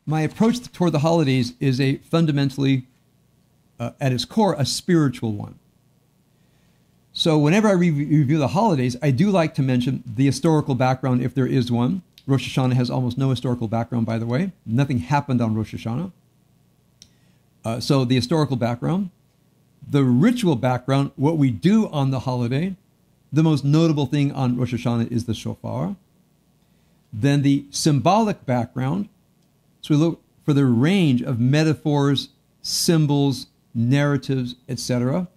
my approach toward the holidays is a fundamentally, at its core, a spiritual one. So whenever I review the holidays, I do like to mention the historical background if there is one. Rosh Hashanah has almost no historical background, by the way. Nothing happened on Rosh Hashanah. So the historical background, the ritual background, what we do on the holiday. The most notable thing on Rosh Hashanah is the shofar. Then the symbolic background. So we look for the range of metaphors, symbols, narratives, etc.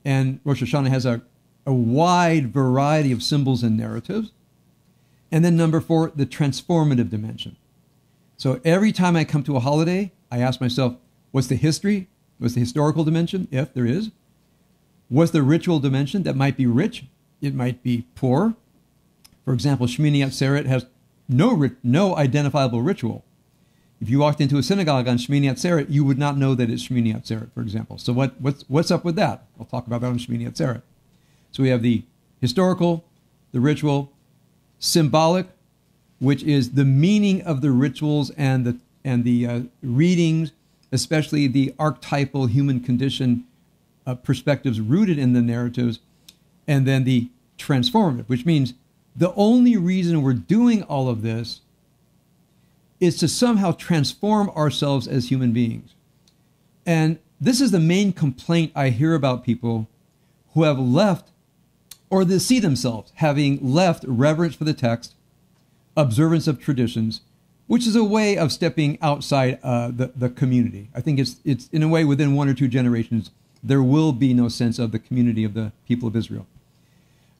And Rosh Hashanah has a wide variety of symbols and narratives. And then number 4, the transformative dimension. So every time I come to a holiday, I ask myself, what's the history? What's the historical dimension, if there is? What's the ritual dimension? That might be rich. It might be poor. For example, Shmini Atzeret has no identifiable ritual. If you walked into a synagogue on Shmini Atzeret, you would not know that it's Shmini Atzeret, for example. So what's up with that? I'll talk about that on Shmini Atzeret. So we have the historical, the ritual, symbolic, which is the meaning of the rituals and the readings, especially the archetypal human condition perspectives rooted in the narratives, and then the transformative, which means the only reason we're doing all of this is to somehow transform ourselves as human beings. And this is the main complaint I hear about people who have left, or they see themselves having left reverence for the text, observance of traditions, which is a way of stepping outside the community. I think it's in a way within 1 or 2 generations, there will be no sense of the community of the people of Israel.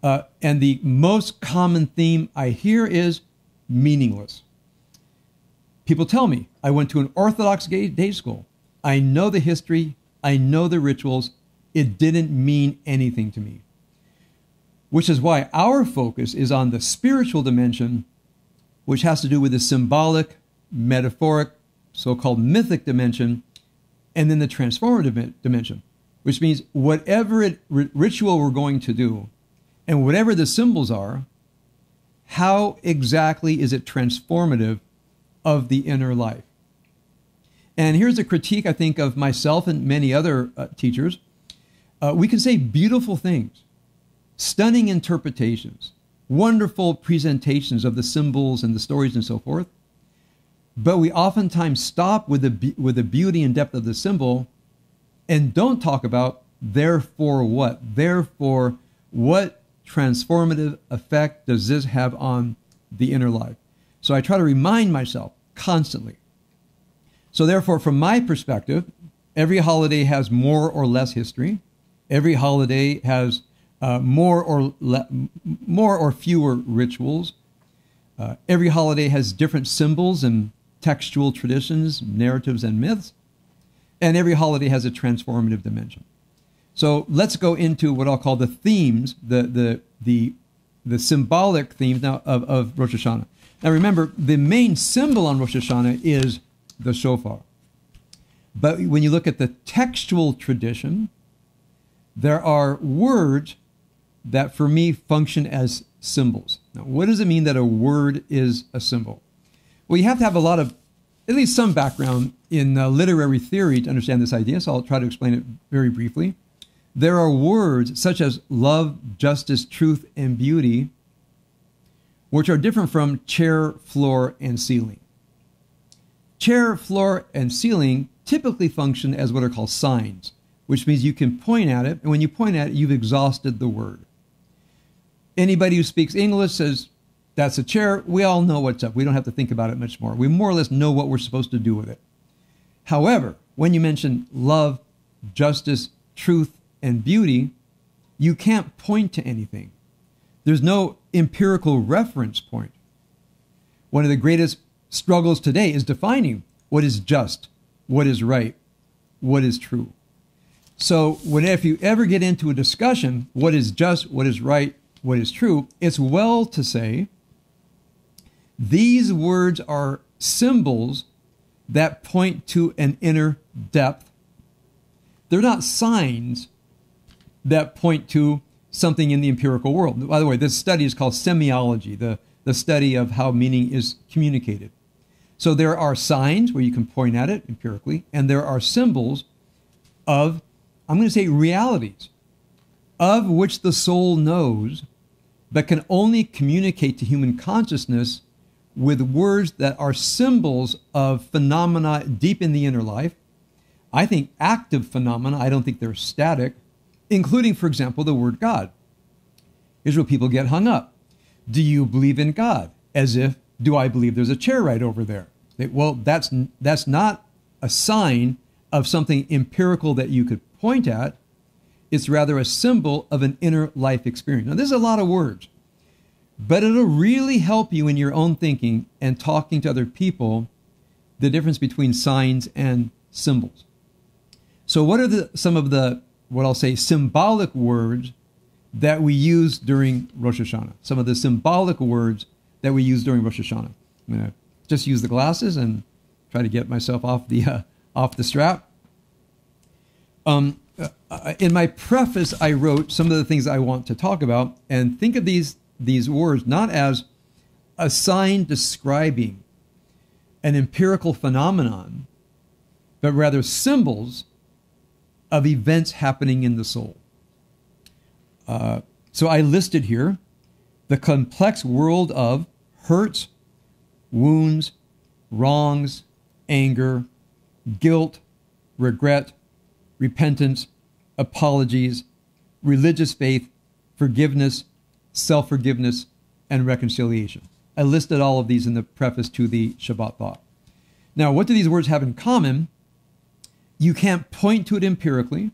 And the most common theme I hear is meaningless. People tell me, I went to an Orthodox day school. I know the history. I know the rituals. It didn't mean anything to me. Which is why our focus is on the spiritual dimension, which has to do with the symbolic, metaphoric, so-called mythic dimension, and then the transformative dimension, which means whatever ritual we're going to do, and whatever the symbols are, how exactly is it transformative of the inner life? And here's a critique, I think, of myself and many other teachers. We can say beautiful things, stunning interpretations, wonderful presentations of the symbols and the stories and so forth, but we oftentimes stop with the beauty and depth of the symbol and don't talk about therefore what? Therefore, what transformative effect does this have on the inner life? So I try to remind myself constantly. So therefore, from my perspective, every holiday has more or less history. Every holiday has more or fewer rituals. Every holiday has different symbols and textual traditions, narratives, and myths. And every holiday has a transformative dimension. So let's go into what I'll call the themes, the symbolic themes now of Rosh Hashanah. Now remember, the main symbol on Rosh Hashanah is the shofar. But when you look at the textual tradition, there are words that for me function as symbols. Now, what does it mean that a word is a symbol? Well, you have to have at least some background in literary theory to understand this idea, so I'll try to explain it very briefly. There are words such as love, justice, truth, and beauty, which are different from chair, floor, and ceiling. Chair, floor, and ceiling typically function as what are called signs, which means you can point at it, and when you point at it, you've exhausted the word. Anybody who speaks English says, that's a chair. We all know what's up. We don't have to think about it much more. We more or less know what we're supposed to do with it. However, when you mention love, justice, truth, and beauty, you can't point to anything. There's no empirical reference point. One of the greatest struggles today is defining what is just, what is right, what is true. So if you ever get into a discussion, what is just, what is right, what is true, it's well to say these words are symbols that point to an inner depth. They're not signs that point to something in the empirical world. By the way, this study is called semiology, the study of how meaning is communicated. So there are signs where you can point at it empirically, and there are symbols of, I'm going to say, realities of which the soul knows, but can only communicate to human consciousness with words that are symbols of phenomena deep in the inner life. I think active phenomena, I don't think they're static, including, for example, the word God. Here's where people get hung up. Do you believe in God? As if, do I believe there's a chair right over there? Well, that's not a sign of something empirical that you could point at. It's rather a symbol of an inner life experience. Now, there's a lot of words, but it'll really help you in your own thinking and talking to other people, the difference between signs and symbols. So what are some of the, what I'll say, symbolic words that we use during Rosh Hashanah? Some of the symbolic words that we use during Rosh Hashanah. I'm going to just use the glasses and try to get myself off the strap. In my preface, I wrote some of the things I want to talk about, and think of these words not as a sign describing an empirical phenomenon, but rather symbols of events happening in the soul. So I listed here the complex world of hurts, wounds, wrongs, anger, guilt, regret, repentance, apologies, religious faith, forgiveness, self-forgiveness, and reconciliation. I listed all of these in the preface to the Shabbat thought. Now, what do these words have in common? You can't point to it empirically,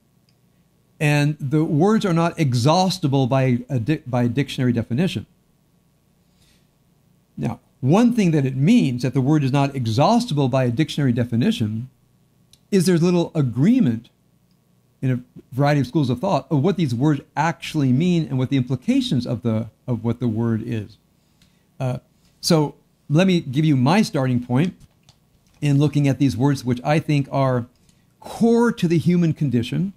and the words are not exhaustible by a dictionary definition. Now, one thing that it means that the word is not exhaustible by a dictionary definition is there's little agreement in a variety of schools of thought of what these words actually mean and what the implications of what the word is. So let me give you my starting point in looking at these words, which I think are core to the human condition.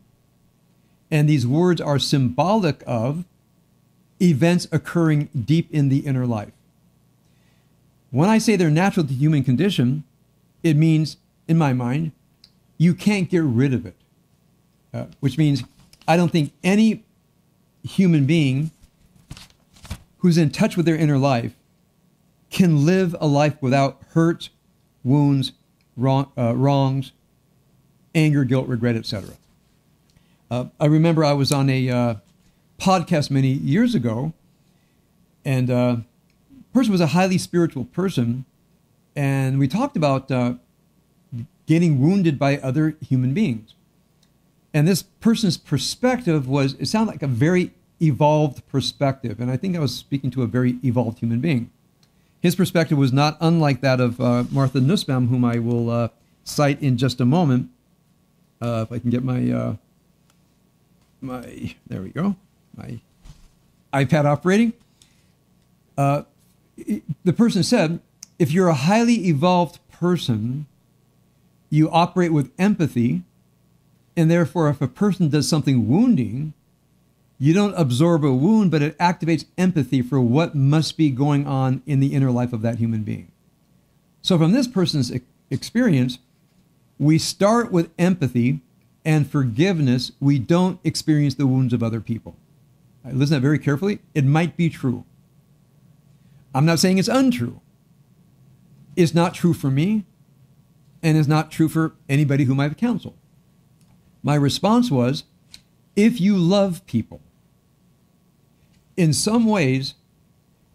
And these words are symbolic of events occurring deep in the inner life. When I say they're natural to the human condition, it means, in my mind, you can't get rid of it. Which means I don't think any human being who's in touch with their inner life can live a life without hurt, wounds, wrongs, anger, guilt, regret, etc. I remember I was on a podcast many years ago, and the person was a highly spiritual person, and we talked about getting wounded by other human beings. And this person's perspective was, it sounded like a very evolved perspective, and I think I was speaking to a very evolved human being. His perspective was not unlike that of Martha Nussbaum, whom I will cite in just a moment. If I can get my there we go, my iPad operating. The person said, if you're a highly evolved person, you operate with empathy, and therefore if a person does something wounding, you don't absorb a wound, but it activates empathy for what must be going on in the inner life of that human being. So from this person's experience, we start with empathy and forgiveness. We don't experience the wounds of other people. Listen to that very carefully. It might be true. I'm not saying it's untrue. It's not true for me, and it's not true for anybody whom I've counseled. My response was, if you love people, in some ways,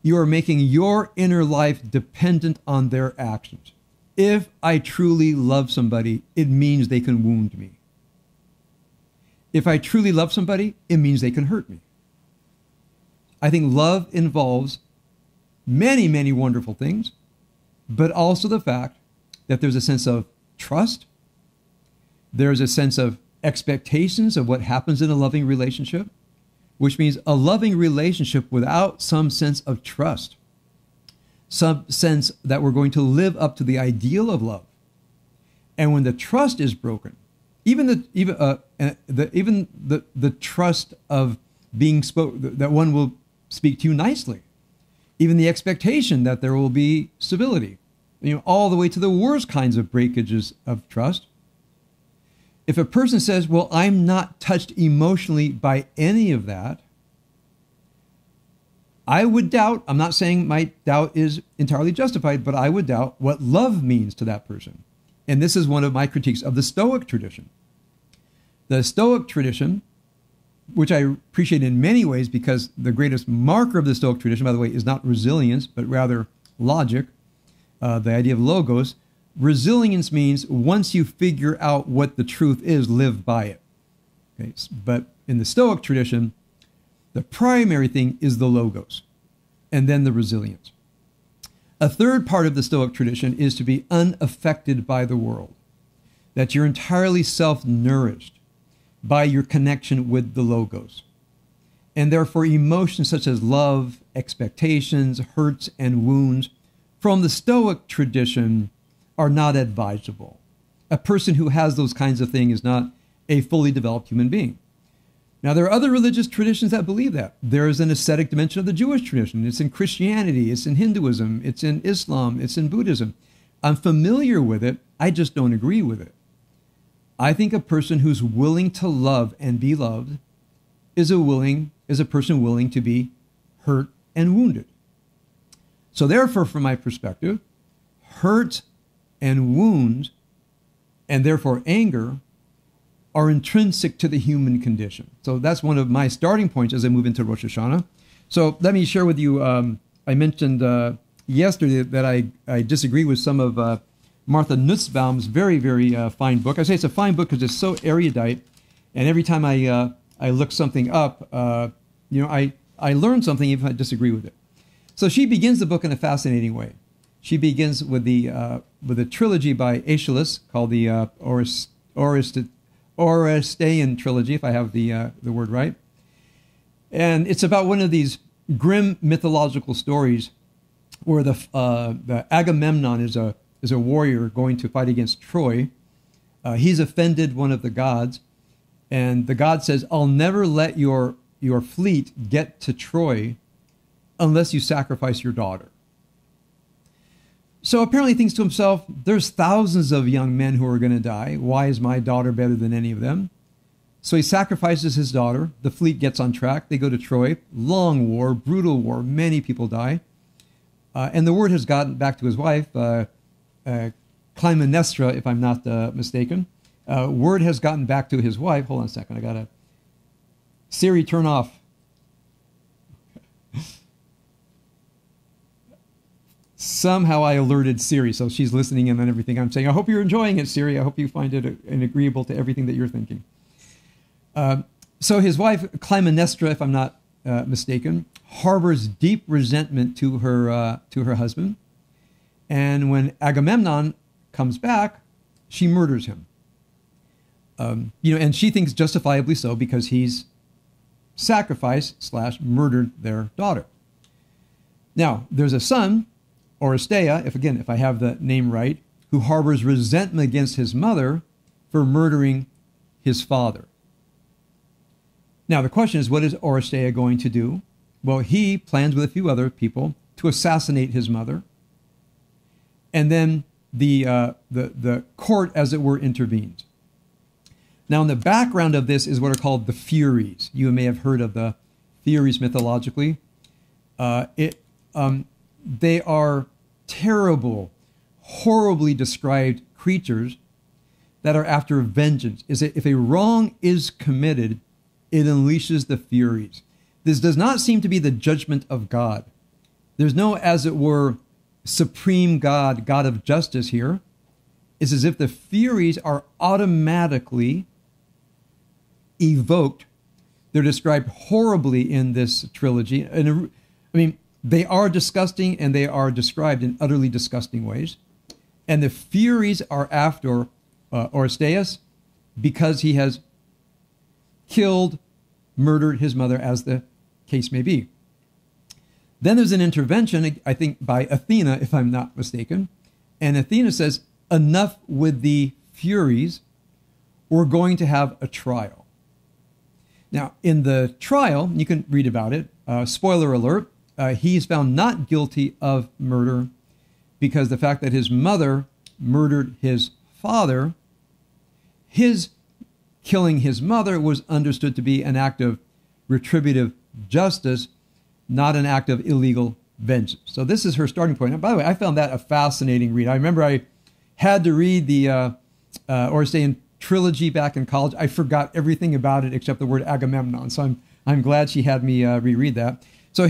you are making your inner life dependent on their actions. If I truly love somebody, it means they can wound me. If I truly love somebody, it means they can hurt me. I think love involves many, many wonderful things, but also the fact that there's a sense of trust. There's a sense of expectations of what happens in a loving relationship, which means a loving relationship without some sense of trust, some sense that we're going to live up to the ideal of love. And when the trust is broken, even the trust of being that one will speak to you nicely, even the expectation that there will be civility, all the way to the worst kinds of breakages of trust. If a person says, well, I'm not touched emotionally by any of that, I would doubt, I'm not saying my doubt is entirely justified, but I would doubt what love means to that person. And this is one of my critiques of the Stoic tradition. The Stoic tradition, which I appreciate in many ways because the greatest marker of the Stoic tradition, by the way, is not resilience, but rather logic, the idea of logos. Resilience means once you figure out what the truth is, live by it. Okay? But in the Stoic tradition, the primary thing is the logos, and then the resilience. A third part of the Stoic tradition is to be unaffected by the world, that you're entirely self-nourished by your connection with the logos. And therefore, emotions such as love, expectations, hurts, and wounds from the Stoic tradition are not advisable. A person who has those kinds of things is not a fully developed human being. Now, there are other religious traditions that believe that. There is an ascetic dimension of the Jewish tradition. It's in Christianity, it's in Hinduism, it's in Islam, it's in Buddhism. I'm familiar with it, I just don't agree with it. I think a person who's willing to love and be loved is a person willing to be hurt and wounded. So therefore, from my perspective, hurt and wounds, and therefore anger, are intrinsic to the human condition. So that's one of my starting points as I move into Rosh Hashanah. So let me share with you, I mentioned yesterday that I disagree with some of Martha Nussbaum's very, very fine book. I say it's a fine book because it's so erudite, and every time I look something up, I learn something even if I disagree with it. So she begins the book in a fascinating way. She begins with a trilogy by Aeschylus called the Orestean trilogy, if I have the word right. And it's about one of these grim mythological stories where the Agamemnon is a warrior going to fight against Troy. He's offended one of the gods, and the god says, I'll never let your fleet get to Troy unless you sacrifice your daughter. So apparently he thinks to himself, there's thousands of young men who are going to die. Why is my daughter better than any of them? So he sacrifices his daughter. The fleet gets on track. They go to Troy. Long war, brutal war. Many people die. And the word has gotten back to his wife, Clytemnestra, if I'm not mistaken. Word has gotten back to his wife. Hold on a second. I got to... Siri, turn off. Somehow I alerted Siri, so she's listening in on everything I'm saying. I hope you're enjoying it, Siri. I hope you find it agreeable to everything that you're thinking. So his wife, Clytemnestra, if I'm not mistaken, harbors deep resentment to her husband. And when Agamemnon comes back, she murders him. And she thinks justifiably so because he's sacrificed/murdered their daughter. Now, there's a son, Oresteia, if I have the name right, who harbors resentment against his mother for murdering his father. Now, the question is, what is Oresteia going to do? Well, he plans with a few other people to assassinate his mother. And then the court, as it were, intervenes. Now, in the background of this is what are called the Furies. You may have heard of the Furies mythologically. They are terrible, horribly described creatures that are after vengeance. If a wrong is committed, it unleashes the Furies. This does not seem to be the judgment of God. There's no, as it were, supreme God, God of justice here. It's as if the Furies are automatically evoked. They're described horribly in this trilogy. And they are disgusting, and they are described in utterly disgusting ways. And the Furies are after Oresteus because he has killed, murdered his mother, as the case may be. Then there's an intervention, I think, by Athena, if I'm not mistaken. And Athena says, enough with the Furies. We're going to have a trial. Now, in the trial, you can read about it. Spoiler alert. He's found not guilty of murder, because the fact that his mother murdered his father, his killing his mother was understood to be an act of retributive justice, not an act of illegal vengeance. So this is her starting point. And by the way, I found that a fascinating read. I remember I had to read the Orestean trilogy back in college. I forgot everything about it except the word Agamemnon. So I'm glad she had me reread that. So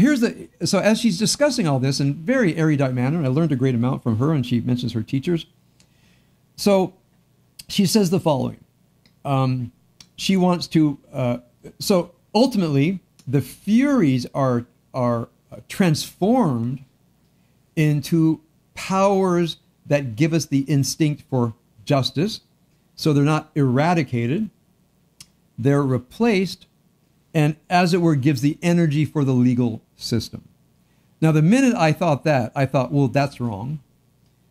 so as she's discussing all this in very erudite manner, and I learned a great amount from her, and she mentions her teachers. So she says the following. She wants to, so ultimately the Furies are transformed into powers that give us the instinct for justice. So they're not eradicated, they're replaced, and as it were, gives the energy for the legal system. Now, the minute I thought that, I thought, well, that's wrong.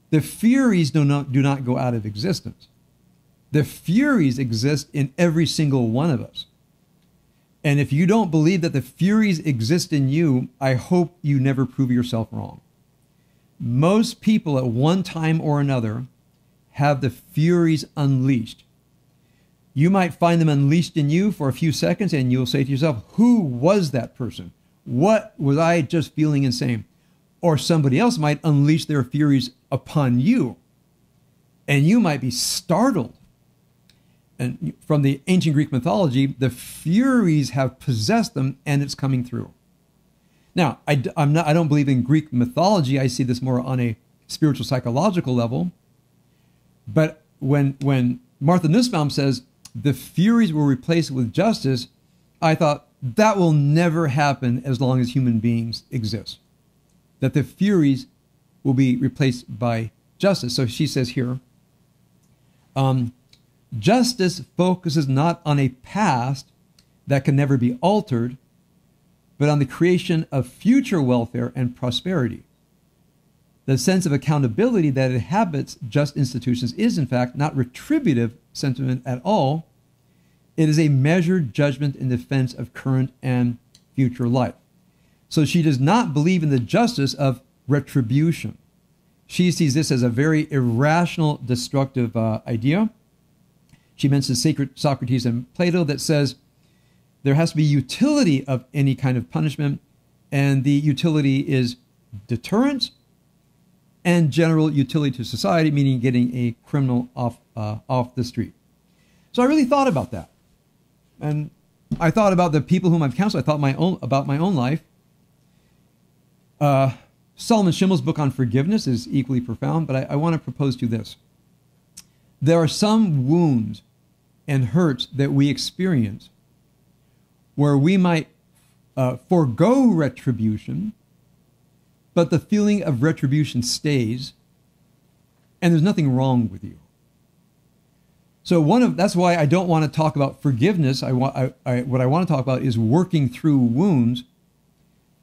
The Furies do not go out of existence. The Furies exist in every single one of us. And if you don't believe that the Furies exist in you, I hope you never prove yourself wrong. Most people at one time or another have the Furies unleashed. You might find them unleashed in you for a few seconds, and you'll say to yourself, who was that person? What was I just feeling insane? Or somebody else might unleash their Furies upon you, and you might be startled. And from the ancient Greek mythology, the Furies have possessed them, and it's coming through. Now, I don't believe in Greek mythology. I see this more on a spiritual, psychological level. But when Martha Nussbaum says the Furies will replace it with justice, I thought that will never happen as long as human beings exist. That the Furies will be replaced by justice. So she says here, justice focuses not on a past that can never be altered, but on the creation of future welfare and prosperity. The sense of accountability that inhabits just institutions is, in fact, not retributive sentiment at all. It is a measured judgment in defense of current and future life. So she does not believe in the justice of retribution. She sees this as a very irrational, destructive idea. She mentions sacred Socrates and Plato that says there has to be utility of any kind of punishment, and the utility is deterrence and general utility to society, meaning getting a criminal off the street. So I really thought about that. And I thought about the people whom I've counseled. I thought about my own life. Solomon Schimmel's book on forgiveness is equally profound, but I want to propose to you this. There are some wounds and hurts that we experience where we might forego retribution, but the feeling of retribution stays, and there's nothing wrong with you. So that's why I don't want to talk about forgiveness. What I want to talk about is working through wounds,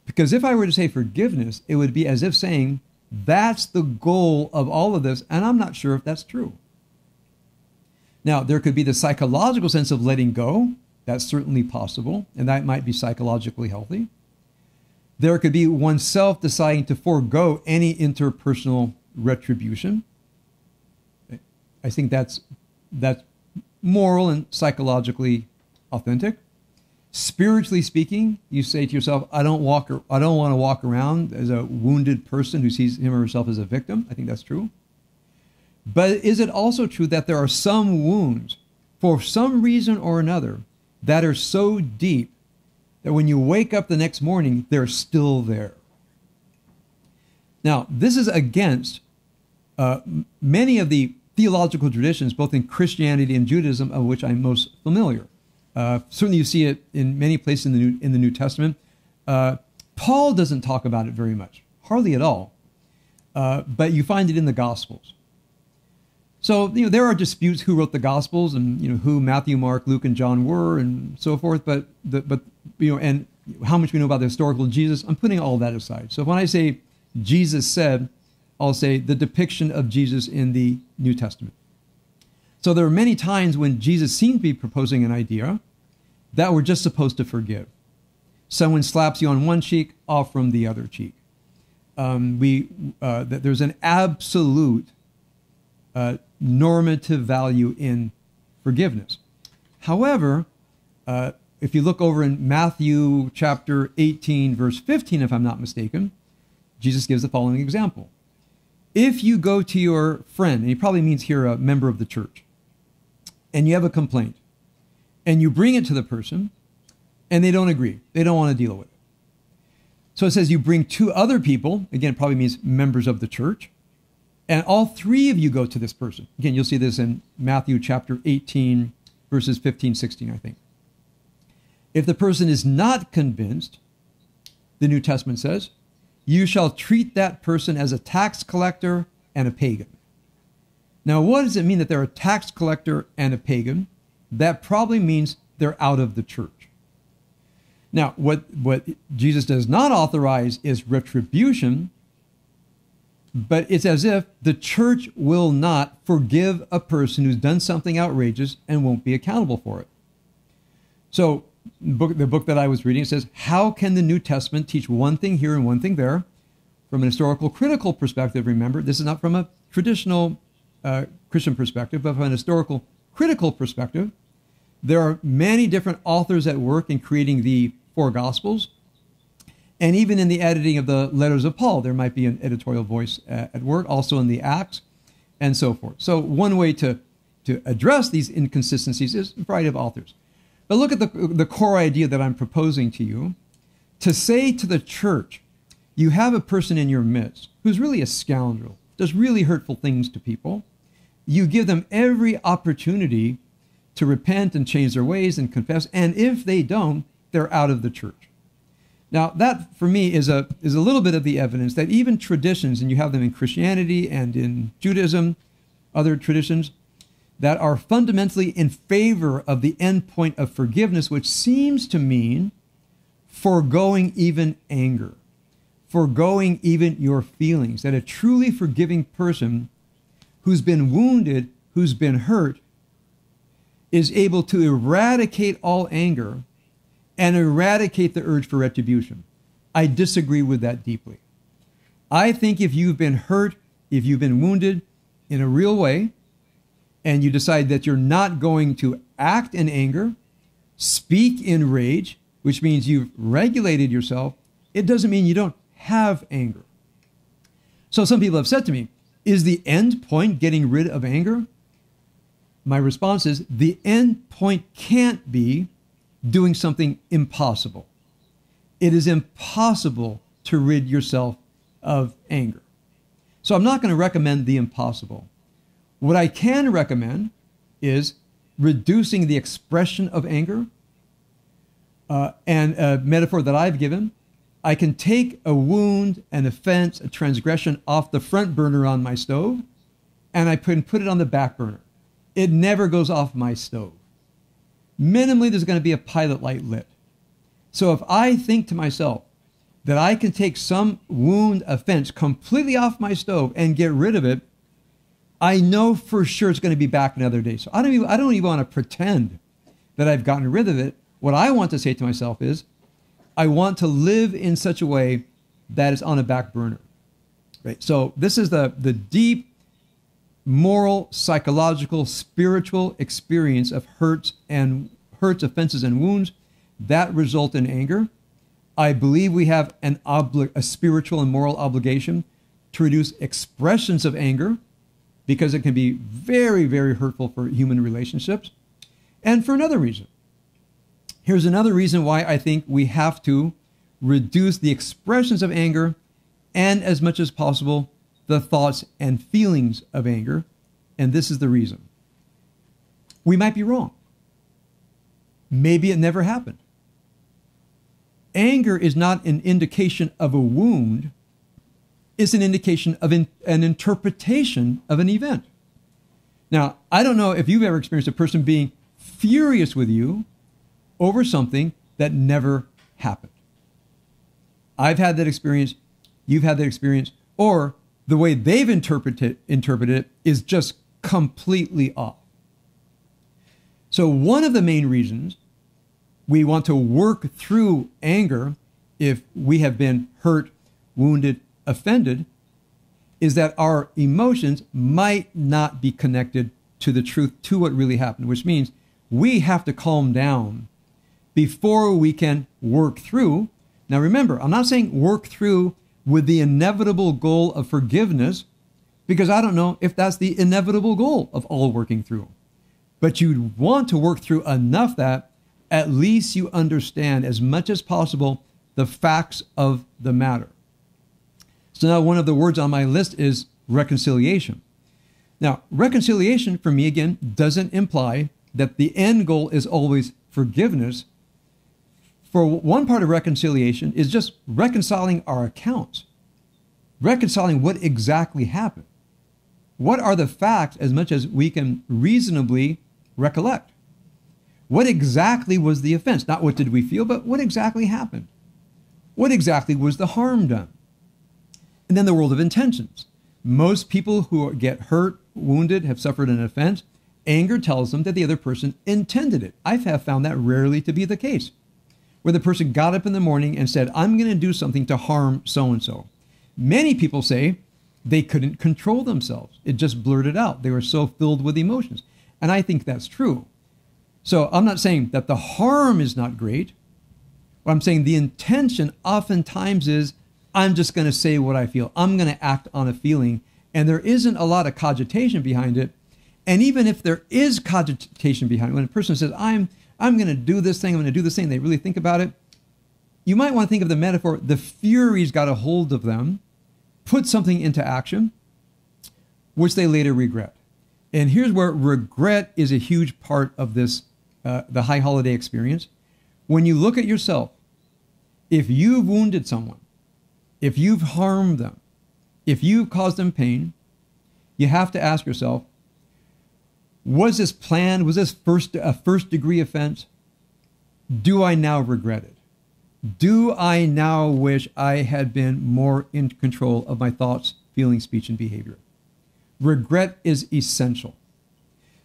because if I were to say forgiveness, it would be as if saying that's the goal of all of this, and I'm not sure if that's true. Now, there could be the psychological sense of letting go. That's certainly possible, and that might be psychologically healthy. There could be oneself deciding to forego any interpersonal retribution. I think that's moral and psychologically authentic. Spiritually speaking, you say to yourself, I don't want to walk around as a wounded person who sees him or herself as a victim. I think that's true. But is it also true that there are some wounds, for some reason or another, that are so deep that when you wake up the next morning, they're still there? Now, this is against many of the theological traditions, both in Christianity and Judaism, of which I'm most familiar. Certainly you see it in many places in the New Testament. Paul doesn't talk about it very much, hardly at all. But you find it in the Gospels. So, there are disputes who wrote the Gospels and, who Matthew, Mark, Luke, and John were and so forth. But and how much we know about the historical Jesus, I'm putting all that aside. So when I say Jesus said, I'll say the depiction of Jesus in the New Testament. So there are many times when Jesus seemed to be proposing an idea that we're just supposed to forgive. Someone slaps you on one cheek, off from the other cheek. that there's an absolute normative value in forgiveness. However, if you look over in Matthew chapter 18, verse 15, if I'm not mistaken, Jesus gives the following example. If you go to your friend, and he probably means here a member of the church, and you have a complaint, and you bring it to the person, and they don't agree. They don't want to deal with it. So it says you bring two other people, again, it probably means members of the church, and all three of you go to this person. Again, you'll see this in Matthew chapter 18, verses 15, 16, I think. If the person is not convinced, the New Testament says, you shall treat that person as a tax collector and a pagan. Now, what does it mean that they're a tax collector and a pagan? That probably means they're out of the church. Now, what Jesus does not authorize is retribution, but it's as if the church will not forgive a person who's done something outrageous and won't be accountable for it. So the book that I was reading says, how can the New Testament teach one thing here and one thing there? From an historical critical perspective, remember, this is not from a traditional Christian perspective, but from an historical critical perspective. There are many different authors at work in creating the four Gospels. And even in the editing of the letters of Paul, there might be an editorial voice at work, also in the Acts, and so forth. So one way to address these inconsistencies is a variety of authors. But look at the core idea that I'm proposing to you. To say to the church, you have a person in your midst who's really a scoundrel, does really hurtful things to people. You give them every opportunity to repent and change their ways and confess. And if they don't, they're out of the church. Now, that for me is a little bit of the evidence that even traditions, and you have them in Christianity and in Judaism, other traditions, that are fundamentally in favor of the end point of forgiveness, which seems to mean foregoing even anger, foregoing even your feelings, that a truly forgiving person who's been wounded, who's been hurt, is able to eradicate all anger and eradicate the urge for retribution. I disagree with that deeply. I think if you've been hurt, if you've been wounded in a real way, and you decide that you're not going to act in anger, speak in rage, which means you've regulated yourself, it doesn't mean you don't have anger. So some people have said to me, is the end point getting rid of anger? My response is the end point can't be doing something impossible. It is impossible to rid yourself of anger. So I'm not going to recommend the impossible. What I can recommend is reducing the expression of anger. And a metaphor that I've given, I can take a wound, an offense, a transgression off the front burner on my stove, and I can put it on the back burner. It never goes off my stove. Minimally, there's going to be a pilot light lit. So if I think to myself that I can take some wound, offense completely off my stove and get rid of it, I know for sure it's going to be back another day. So I don't even want to pretend that I've gotten rid of it. What I want to say to myself is, I want to live in such a way that it's on a back burner. Right? So this is the deep moral, psychological, spiritual experience of hurts, offenses, and wounds that result in anger. I believe we have a spiritual and moral obligation to reduce expressions of anger, because it can be very, very hurtful for human relationships. And for another reason. Here's another reason why I think we have to reduce the expressions of anger and, as much as possible, the thoughts and feelings of anger. And this is the reason. We might be wrong. Maybe it never happened. Anger is not an indication of a wound. It's an indication of an interpretation of an event. Now, I don't know if you've ever experienced a person being furious with you over something that never happened. I've had that experience. You've had that experience. Or the way they've interpreted it is just completely off. So one of the main reasons we want to work through anger if we have been hurt, wounded, offended is that our emotions might not be connected to the truth, to what really happened, which means we have to calm down before we can work through. Now remember, I'm not saying work through with the inevitable goal of forgiveness, because I don't know if that's the inevitable goal of all working through. But you want to work through enough that at least you understand as much as possible the facts of the matter. So now one of the words on my list is reconciliation. Now, reconciliation for me, again, doesn't imply that the end goal is always forgiveness. For one part of reconciliation is just reconciling our accounts, reconciling what exactly happened. What are the facts as much as we can reasonably recollect? What exactly was the offense? Not what did we feel, but what exactly happened? What exactly was the harm done? And then the world of intentions. Most people who get hurt, wounded, have suffered an offense, anger tells them that the other person intended it. I have found that rarely to be the case, where the person got up in the morning and said, I'm going to do something to harm so-and-so. Many people say they couldn't control themselves. It just blurted out. They were so filled with emotions. And I think that's true. So I'm not saying that the harm is not great. But I'm saying the intention oftentimes is, I'm just going to say what I feel. I'm going to act on a feeling. And there isn't a lot of cogitation behind it. And even if there is cogitation behind it, when a person says, I'm going to do this thing, I'm going to do this thing, they really think about it, you might want to think of the metaphor, the fury's got a hold of them, put something into action, which they later regret. And here's where regret is a huge part of this, the high holiday experience. When you look at yourself, if you've wounded someone, if you've harmed them, if you've caused them pain, you have to ask yourself, was this planned? Was this a first degree offense? Do I now regret it? Do I now wish I had been more in control of my thoughts, feelings, speech, and behavior? Regret is essential.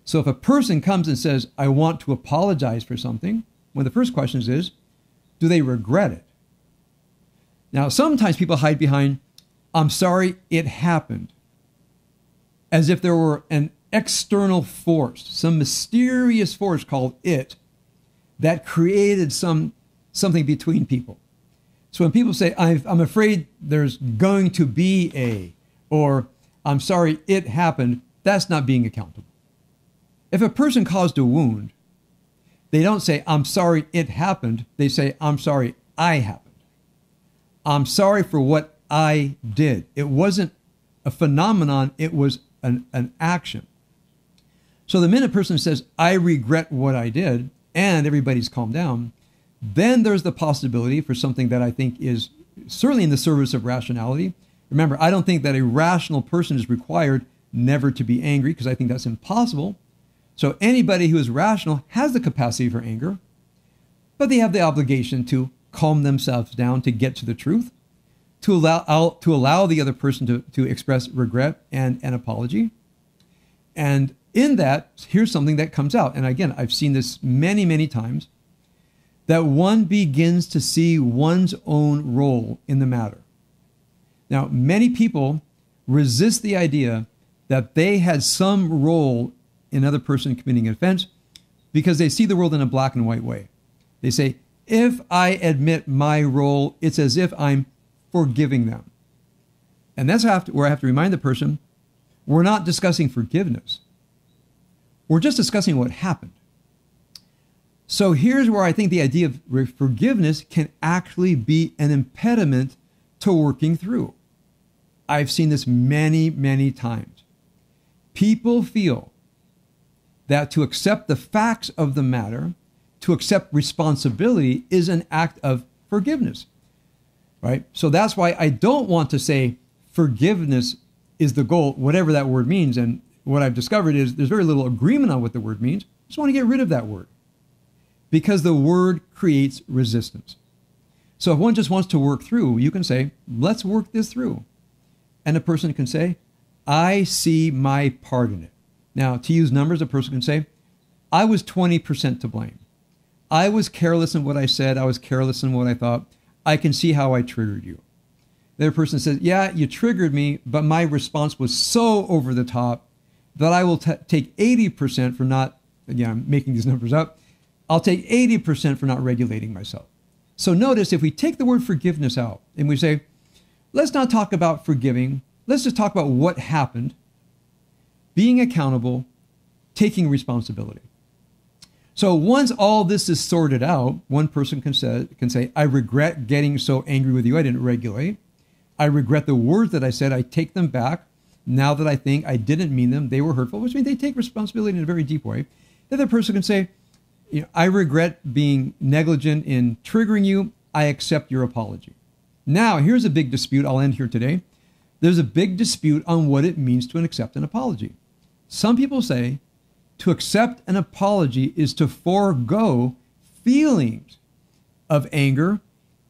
So if a person comes and says, I want to apologize for something, one of the first questions is, do they regret it? Now, sometimes people hide behind, I'm sorry it happened, as if there were an external force, some mysterious force called it, that created something between people. So when people say, I'm afraid there's going to be or I'm sorry it happened, that's not being accountable. If a person caused a wound, they don't say, I'm sorry it happened. They say, I'm sorry I happened. I'm sorry for what I did. It wasn't a phenomenon, it was an action. So the minute a person says, I regret what I did, and everybody's calmed down, then there's the possibility for something that I think is certainly in the service of rationality. Remember, I don't think that a rational person is required never to be angry, because I think that's impossible. So anybody who is rational has the capacity for anger, but they have the obligation to calm themselves down to get to the truth, to allow the other person to express regret and an apology. And in that, here's something that comes out. And again, I've seen this many, many times, that one begins to see one's own role in the matter. Now, many people resist the idea that they had some role in another person committing an offense because they see the world in a black and white way. They say, if I admit my role, it's as if I'm forgiving them. And that's where I have to remind the person, we're not discussing forgiveness. We're just discussing what happened. So here's where I think the idea of forgiveness can actually be an impediment to working through. I've seen this many, many times. People feel that to accept the facts of the matter, to accept responsibility, is an act of forgiveness, right? So that's why I don't want to say forgiveness is the goal, whatever that word means. And what I've discovered is there's very little agreement on what the word means. I just want to get rid of that word because the word creates resistance. So if one just wants to work through, you can say, let's work this through. And a person can say, I see my part in it. Now, to use numbers, a person can say, I was 20% to blame. I was careless in what I said. I was careless in what I thought. I can see how I triggered you. The other person says, yeah, you triggered me, but my response was so over the top that I will take 80% for not, again, I'm making these numbers up, I'll take 80% for not regulating myself. So notice if we take the word forgiveness out and we say, let's not talk about forgiving, let's just talk about what happened, being accountable, taking responsibility. So once all this is sorted out, one person can say, I regret getting so angry with you, I didn't regulate. I regret the words that I said, I take them back. Now that I think I didn't mean them, they were hurtful, which means they take responsibility in a very deep way. The other person can say, I regret being negligent in triggering you. I accept your apology. Now, here's a big dispute. I'll end here today. There's a big dispute on what it means to accept an apology. Some people say to accept an apology is to forego feelings of anger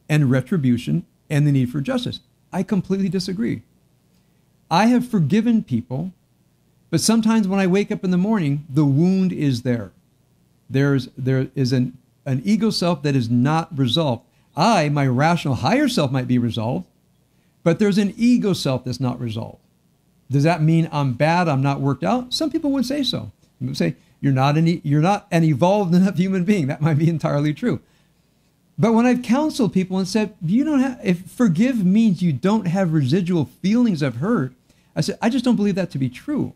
and retribution and the need for justice. I completely disagree. I have forgiven people, but sometimes when I wake up in the morning, the wound is there. There is an ego self that is not resolved. My rational higher self might be resolved, but there's an ego self that's not resolved. Does that mean I'm bad, I'm not worked out? Some people would say so. They would say, you're not an evolved enough human being. That might be entirely true. But when I've counseled people and said, if forgive means you don't have residual feelings of hurt, I said, I just don't believe that to be true.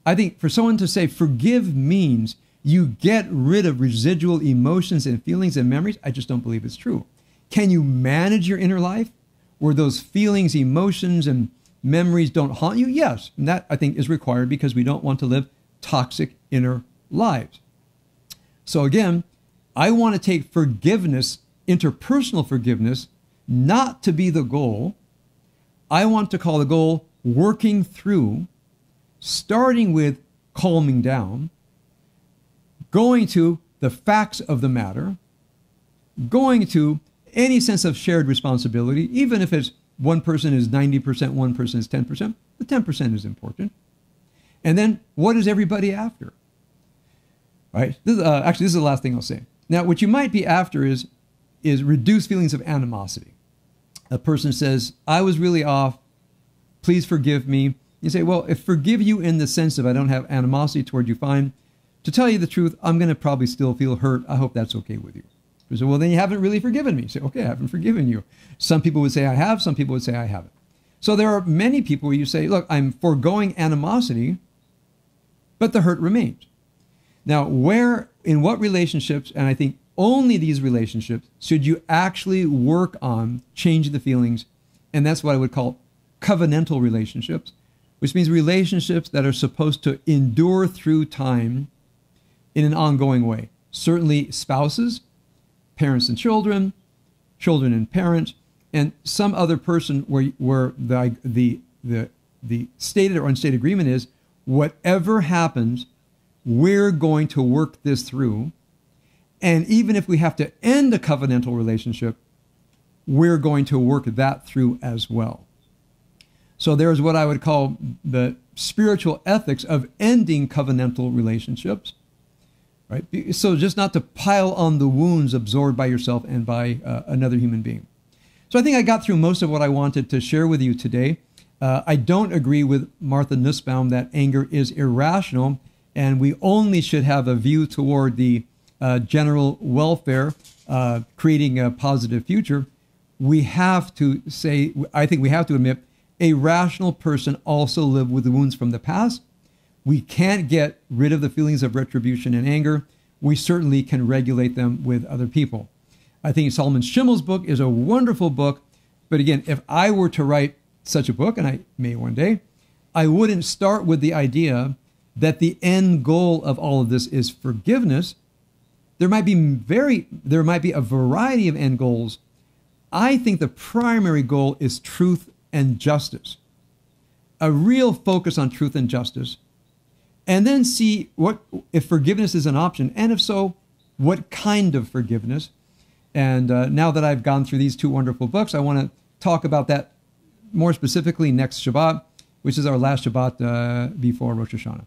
I think for someone to say forgive means you get rid of residual emotions and feelings and memories, I just don't believe it's true. Can you manage your inner life where those feelings, emotions, and memories don't haunt you? Yes. And that, I think, is required because we don't want to live toxic inner lives. So again, I want to take forgiveness, interpersonal forgiveness, not to be the goal. I want to call the goal working through, starting with calming down, going to the facts of the matter, going to any sense of shared responsibility, even if it's one person is 90%, one person is 10%, the 10% is important. And then what is everybody after? Right? Actually, this is the last thing I'll say. Now, what you might be after is reduced feelings of animosity. A person says, I was really off. Please forgive me. You say, well, if forgive you in the sense of I don't have animosity toward you, fine. To tell you the truth, I'm going to probably still feel hurt. I hope that's okay with you. You say, well, then you haven't really forgiven me. You say, okay, I haven't forgiven you. Some people would say I have. Some people would say I haven't. So there are many people where you say, look, I'm foregoing animosity, but the hurt remains. Now, in what relationships, and I think only these relationships, should you actually work on changing the feelings? And that's what I would call covenantal relationships, which means relationships that are supposed to endure through time in an ongoing way. Certainly spouses, parents and children, children and parents, and some other person where the stated or unstated agreement is, whatever happens, we're going to work this through. And even if we have to end a covenantal relationship, we're going to work that through as well. So there's what I would call the spiritual ethics of ending covenantal relationships, right? So just not to pile on the wounds absorbed by yourself and by another human being. So I think I got through most of what I wanted to share with you today. I don't agree with Martha Nussbaum that anger is irrational and we only should have a view toward the general welfare, creating a positive future. We have to say, I think we have to admit, a rational person also lived with the wounds from the past. We can't get rid of the feelings of retribution and anger. We certainly can regulate them with other people. I think Solomon Schimmel's book is a wonderful book. But again, if I were to write such a book, and I may one day, I wouldn't start with the idea that the end goal of all of this is forgiveness. There might be a variety of end goals. I think the primary goal is truth and justice. A real focus on truth and justice. And then see what if forgiveness is an option, and if so, what kind of forgiveness. And now that I've gone through these two wonderful books, I want to talk about that more specifically next Shabbat, which is our last Shabbat before Rosh Hashanah.